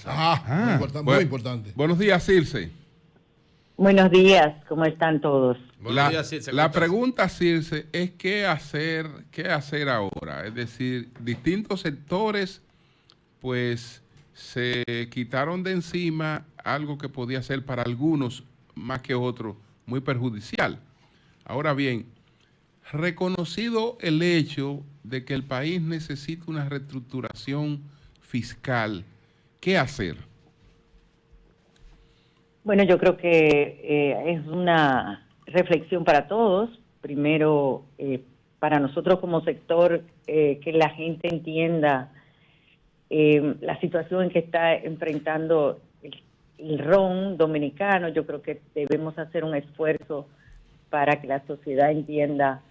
avanzar. Muy importante. Buenos días, Circe. Buenos días, ¿cómo están todos? Buenos días, Circe. La pregunta, Circe, es qué hacer ahora. Es decir, distintos sectores pues se quitaron de encima algo que podía ser para algunos más que otros muy perjudicial. Ahora bien, reconocido el hecho de que el país necesita una reestructuración fiscal, ¿qué hacer? Bueno, yo creo que es una reflexión para todos. Primero, para nosotros como sector, que la gente entienda la situación en que está enfrentando el ron dominicano. Yo creo que debemos hacer un esfuerzo para que la sociedad entienda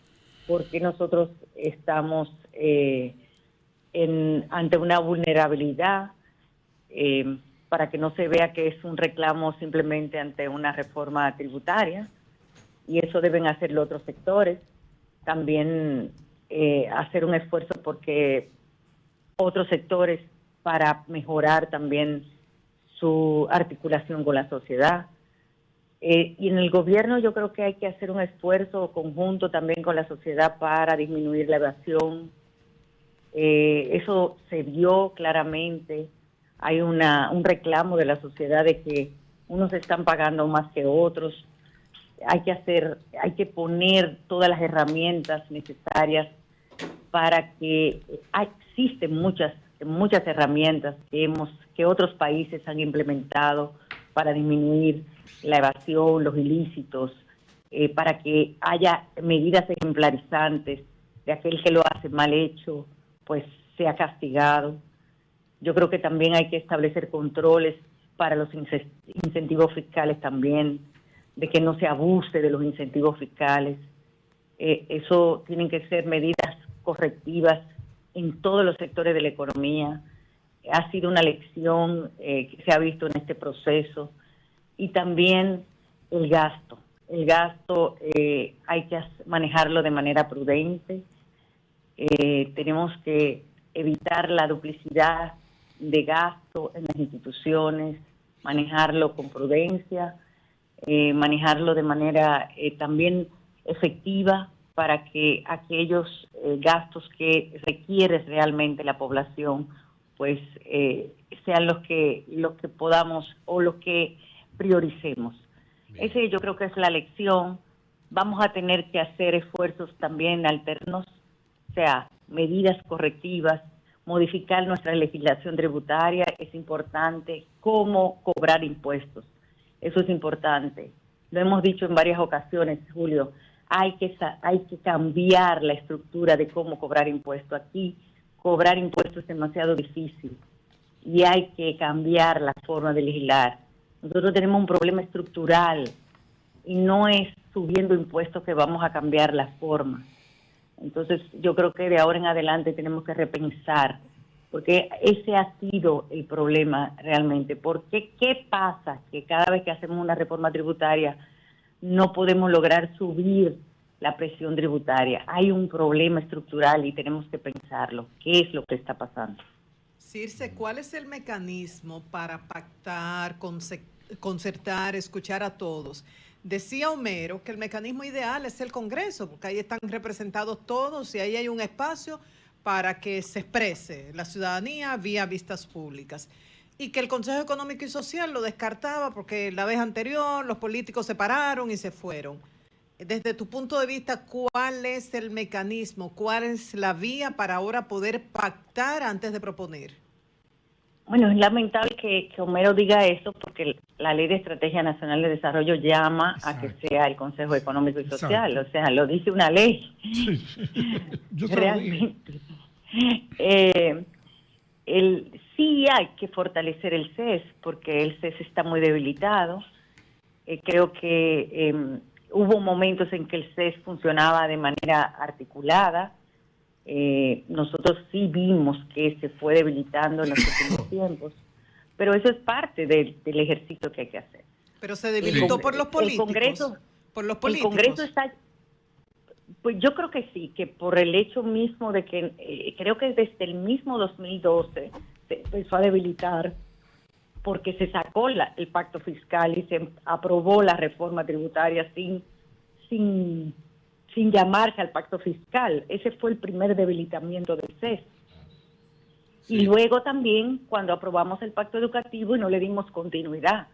por qué nosotros estamos ante una vulnerabilidad, para que no se vea que es un reclamo simplemente ante una reforma tributaria, y eso deben hacerlo otros sectores. También hacer un esfuerzo porque otros sectores para mejorar también su articulación con la sociedad. Y en el gobierno yo creo que hay que hacer un esfuerzo conjunto también con la sociedad para disminuir la evasión. Eso se vio claramente. Hay un reclamo de la sociedad de que unos están pagando más que otros. Hay que poner todas las herramientas necesarias para que existen muchas herramientas que otros países han implementado para disminuir la evasión, los ilícitos, para que haya medidas ejemplarizantes de aquel que lo hace mal hecho, pues sea castigado. Yo creo que también hay que establecer controles para los incentivos fiscales también, de que no se abuse de los incentivos fiscales. Eso tienen que ser medidas correctivas en todos los sectores de la economía. Ha sido una lección que se ha visto en este proceso. Y también el gasto. El gasto hay que manejarlo de manera prudente. Tenemos que evitar la duplicidad de gasto en las instituciones, manejarlo con prudencia, manejarlo de manera también efectiva para que aquellos gastos que requiere realmente la población pues sean los que podamos o los que prioricemos. Bien. Ese yo creo que es la lección. Vamos a tener que hacer esfuerzos también alternos, o sea, medidas correctivas, modificar nuestra legislación tributaria es importante, cómo cobrar impuestos, eso es importante. Lo hemos dicho en varias ocasiones, Julio, hay que cambiar la estructura de cómo cobrar impuestos. Aquí cobrar impuestos es demasiado difícil y hay que cambiar la forma de legislar. Nosotros tenemos un problema estructural y no es subiendo impuestos que vamos a cambiar la forma. Entonces yo creo que de ahora en adelante tenemos que repensar, porque ese ha sido el problema realmente. Porque ¿qué pasa? Que cada vez que hacemos una reforma tributaria no podemos lograr subir la presión tributaria. Hay un problema estructural y tenemos que pensarlo. ¿Qué es lo que está pasando? Circe, ¿cuál es el mecanismo para pactar, concertar, escuchar a todos? Decía Homero que el mecanismo ideal es el Congreso, porque ahí están representados todos y ahí hay un espacio para que se exprese la ciudadanía vía vistas públicas. Y que el Consejo Económico y Social lo descartaba porque la vez anterior los políticos se pararon y se fueron. Desde tu punto de vista, ¿cuál es el mecanismo? ¿Cuál es la vía para ahora poder pactar antes de proponer? Bueno, es lamentable que Homero diga eso porque la Ley de Estrategia Nacional de Desarrollo llama a que sea el Consejo Económico y Social. Exacto. O sea, lo dice una ley. Sí. Yo realmente. Sí hay que fortalecer el CES porque el CES está muy debilitado. Creo que hubo momentos en que el CES funcionaba de manera articulada. Nosotros sí vimos que se fue debilitando en los últimos tiempos, pero eso es parte del ejercicio que hay que hacer. Pero se debilitó por los políticos. El Congreso está, pues yo creo que sí, que por el hecho mismo de que creo que desde el mismo 2012 se empezó a debilitar porque se sacó el pacto fiscal y se aprobó la reforma tributaria sin llamarse al pacto fiscal. Ese fue el primer debilitamiento del CES. Sí. Y luego también cuando aprobamos el pacto educativo y no le dimos continuidad.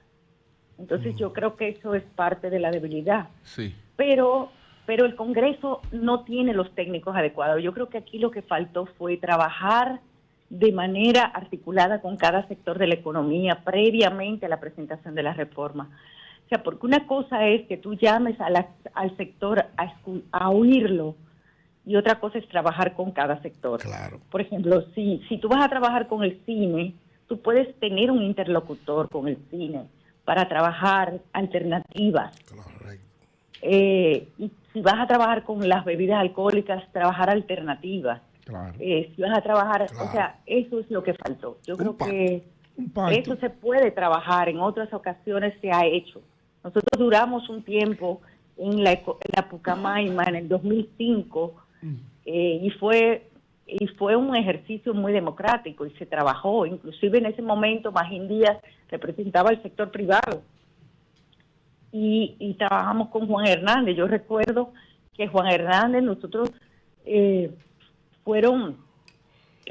Entonces yo creo que eso es parte de la debilidad. Sí. Pero el Congreso no tiene los técnicos adecuados. Yo creo que aquí lo que faltó fue trabajar de manera articulada con cada sector de la economía previamente a la presentación de la reforma. O sea, porque una cosa es que tú llames al sector a oírlo y otra cosa es trabajar con cada sector. Claro. Por ejemplo, si tú vas a trabajar con el cine, tú puedes tener un interlocutor con el cine para trabajar alternativas. Correcto. Y si vas a trabajar con las bebidas alcohólicas, trabajar alternativas. Claro. Si vas a trabajar, claro. O sea, eso es lo que faltó. Yo creo que eso se puede trabajar, en otras ocasiones se ha hecho. Nosotros duramos un tiempo en la Pucamaima en el 2005 y fue un ejercicio muy democrático y se trabajó. Inclusive en ese momento Magín Díaz representaba el sector privado y trabajamos con Juan Hernández. Yo recuerdo que Juan Hernández, nosotros fueron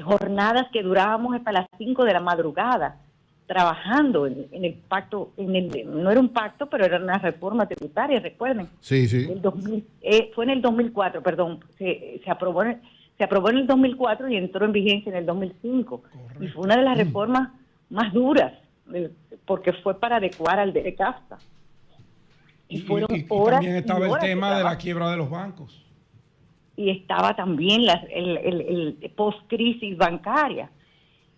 jornadas que durábamos hasta las 5 de la madrugada trabajando en el pacto, no era un pacto, pero era una reforma tributaria, recuerden. Sí, sí. Fue en el 2004, perdón, se aprobó en el 2004 y entró en vigencia en el 2005. Correcto. Y fue una de las reformas más duras, porque fue para adecuar al DECAFTA. Y también estaba el tema de la quiebra de los bancos. Y estaba también el post-crisis bancaria.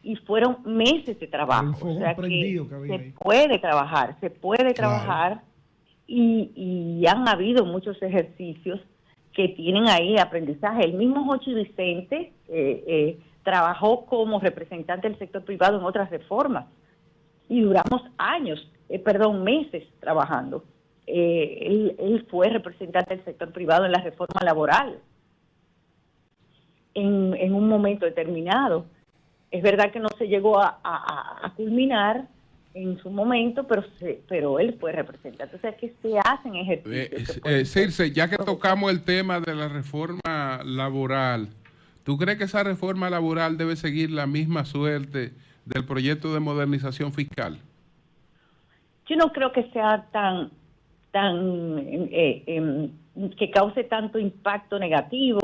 Y fueron meses de trabajo. O sea que se puede trabajar y han habido muchos ejercicios que tienen ahí aprendizaje. El mismo Jochi Vicente trabajó como representante del sector privado en otras reformas y duramos meses trabajando. Él fue representante del sector privado en la reforma laboral en un momento determinado. Es verdad que no se llegó a culminar en su momento, pero él fue representante. O sea, que se hacen ejercicios. Circe, ya que tocamos el tema de la reforma laboral, ¿tú crees que esa reforma laboral debe seguir la misma suerte del proyecto de modernización fiscal? Yo no creo que sea que cause tanto impacto negativo,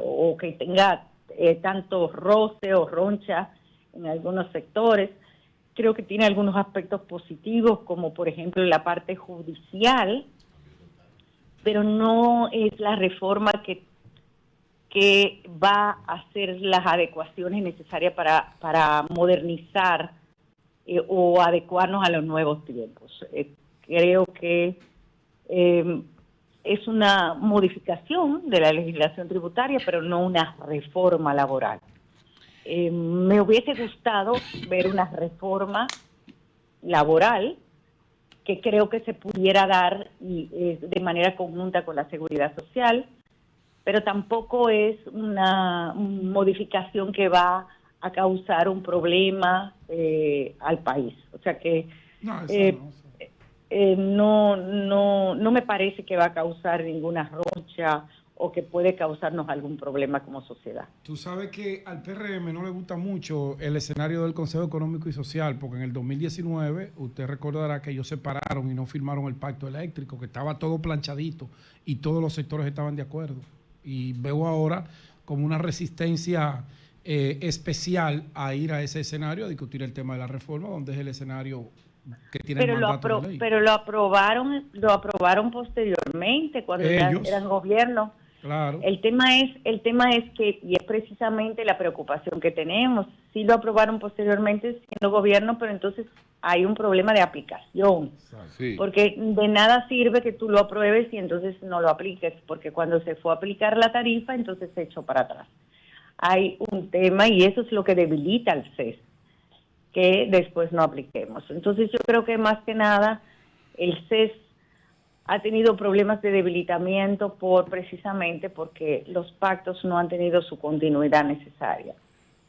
o que tenga tanto roce o roncha en algunos sectores. Creo que tiene algunos aspectos positivos, como por ejemplo la parte judicial, pero no es la reforma que va a hacer las adecuaciones necesarias para modernizar o adecuarnos a los nuevos tiempos. Creo que es una modificación de la legislación tributaria, pero no una reforma laboral. Me hubiese gustado ver una reforma laboral que creo que se pudiera dar de manera conjunta con la seguridad social, pero tampoco es una modificación que va a causar un problema al país. O sea que no me parece que va a causar ninguna roncha o que puede causarnos algún problema como sociedad. Tú sabes que al PRM no le gusta mucho el escenario del Consejo Económico y Social, porque en el 2019, usted recordará que ellos se pararon y no firmaron el pacto eléctrico, que estaba todo planchadito y todos los sectores estaban de acuerdo. Y veo ahora como una resistencia especial a ir a ese escenario, a discutir el tema de la reforma, donde es el escenario que tiene el mandato de ley. Pero lo aprobaron posteriormente, cuando ellos eran gobierno. Claro. El tema es que, y es precisamente la preocupación que tenemos, sí lo aprobaron posteriormente siendo gobierno, pero entonces hay un problema de aplicación. Sí. Porque de nada sirve que tú lo apruebes y entonces no lo apliques, porque cuando se fue a aplicar la tarifa, entonces se echó para atrás. Hay un tema y eso es lo que debilita al CES, que después no apliquemos. Entonces yo creo que más que nada el CES ha tenido problemas de debilitamiento precisamente porque los pactos no han tenido su continuidad necesaria.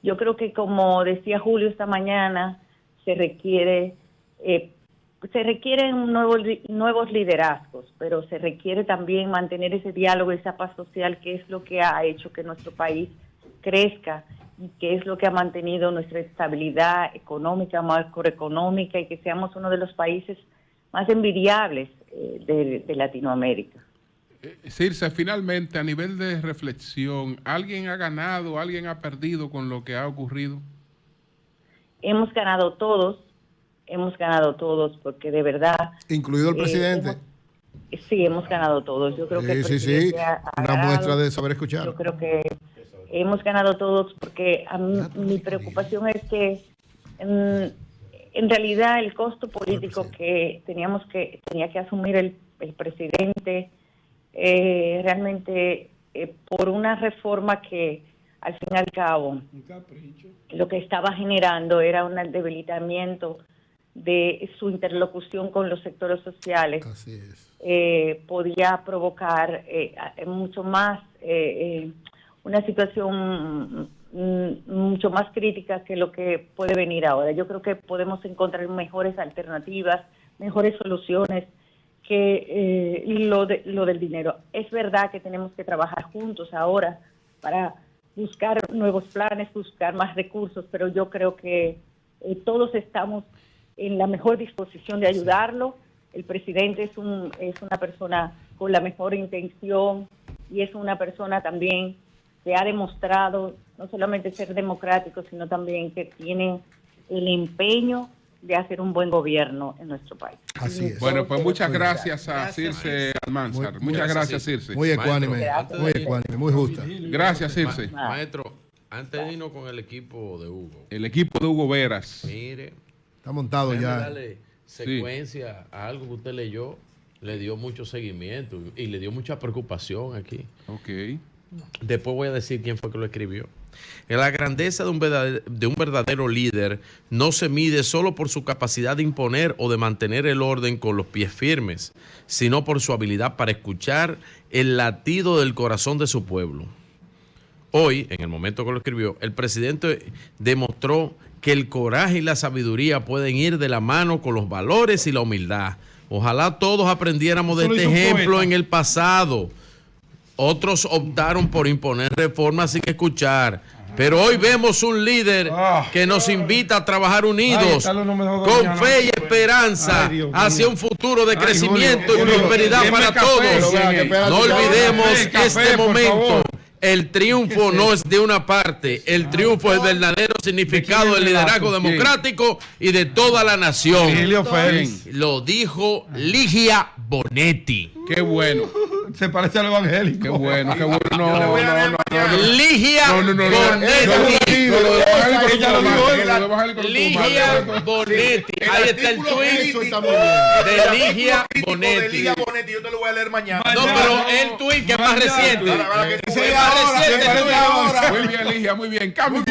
Yo creo que, como decía Julio esta mañana, se requiere Se requieren nuevos liderazgos, pero se requiere también mantener ese diálogo, esa paz social, que es lo que ha hecho que nuestro país crezca y que es lo que ha mantenido nuestra estabilidad económica, macroeconómica, y que seamos uno de los países más envidiables de Latinoamérica. Circe, finalmente, a nivel de reflexión, ¿alguien ha ganado, alguien ha perdido con lo que ha ocurrido? Hemos ganado todos, porque de verdad... Incluido el presidente. Sí, hemos ganado todos. Yo creo que el presidente ha una ganado. Muestra de saber escuchar. Yo creo que hemos ganado todos, porque a mí, mi preocupación es que en realidad el costo político que tenía que asumir el presidente realmente por una reforma que al fin y al cabo lo que estaba generando era un debilitamiento de su interlocución con los sectores sociales. Así es. Podía provocar mucho más una situación mucho más crítica que lo que puede venir ahora. Yo creo que podemos encontrar mejores alternativas, mejores soluciones que lo del dinero. Es verdad que tenemos que trabajar juntos ahora para buscar nuevos planes, buscar más recursos, pero yo creo que todos estamos en la mejor disposición de ayudarlo. El presidente es una persona con la mejor intención y es una persona también que ha demostrado no solamente ser democrático, sino también que tiene el empeño de hacer un buen gobierno en nuestro país. Así es. Bueno, pues muchas gracias a Circe Almanzar. Muchas gracias, Circe. Muy ecuánime, muy justa. Gracias, Circe. Maestro, antes de irnos con el equipo de Hugo. El equipo de Hugo Veras. Mire, Está montado déjame ya. darle secuencia a algo que usted leyó. Le dio mucho seguimiento y le dio mucha preocupación aquí. Ok. Después voy a decir quién fue que lo escribió. La grandeza de un verdadero líder no se mide solo por su capacidad de imponer o de mantener el orden con los pies firmes, sino por su habilidad para escuchar el latido del corazón de su pueblo. Hoy, en el momento que lo escribió, el presidente demostró que el coraje y la sabiduría pueden ir de la mano con los valores y la humildad. Ojalá todos aprendiéramos de este ejemplo en el pasado. Otros optaron por imponer reformas sin escuchar. Pero hoy vemos un líder que nos invita a trabajar unidos, con fe y esperanza, hacia un futuro de crecimiento y prosperidad para todos. No olvidemos este momento. El triunfo no es de una parte, el triunfo es el verdadero significado del liderazgo democrático y de toda la nación. Lo dijo Ligia Bonetti. Qué bueno. Se parece al evangélico. Qué bueno, qué bueno. No. Ligia Bonetti. Ligia Bonetti. Ahí está el tweet de Ligia Bonetti. Yo te lo voy a leer mañana. No, pero el tweet que es más reciente. Muy bien, Ligia, muy bien. Cambio.